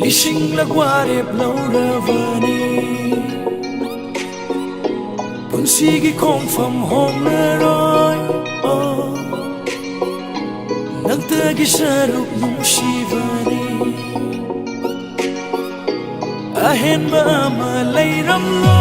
Lishing lagwarep lauravani Punsigi khom pham hom naroi Nagtagi saruk nungsivani Ahen ba ama layram lo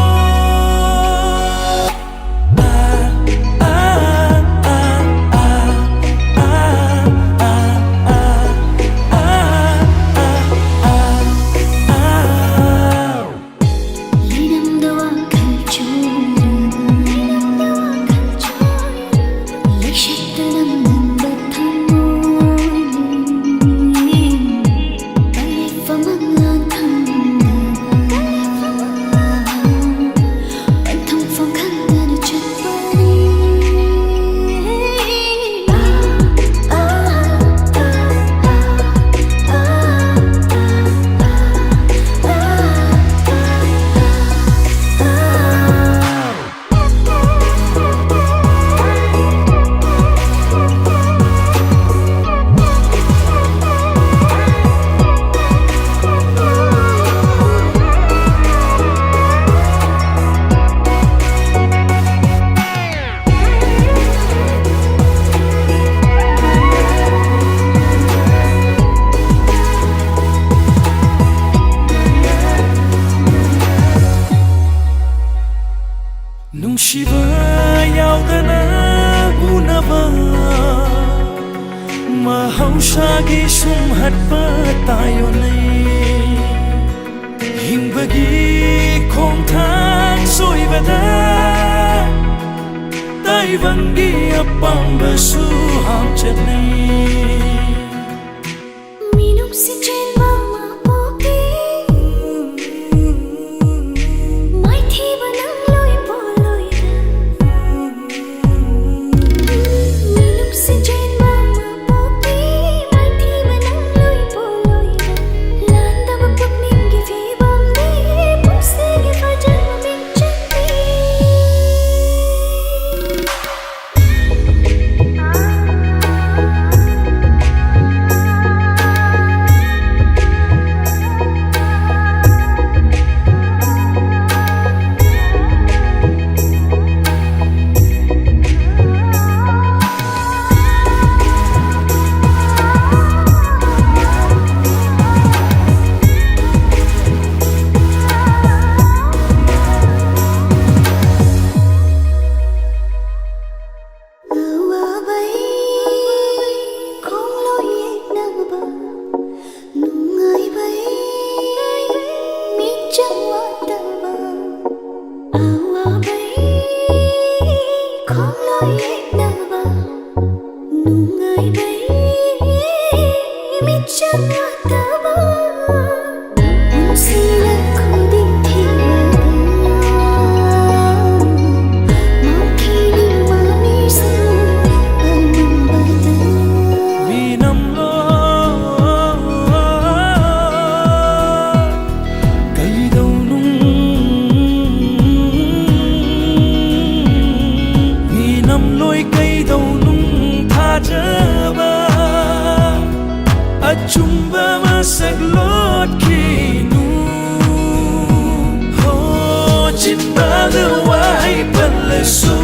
Nungshiba yaudana unaba Mahausagi sumhatpa tayo nay Hingbagi khomthang soibada Taivangi apamba su hamchat nay minungshi chenba mapokni mai thi banang loi poloi minungshi chenba mapokni mai thi banang loi poloi landa mapokni gi vi bamni pumse gi fajar min chandi Chenba masak lot kinu ho chenba lewai palesu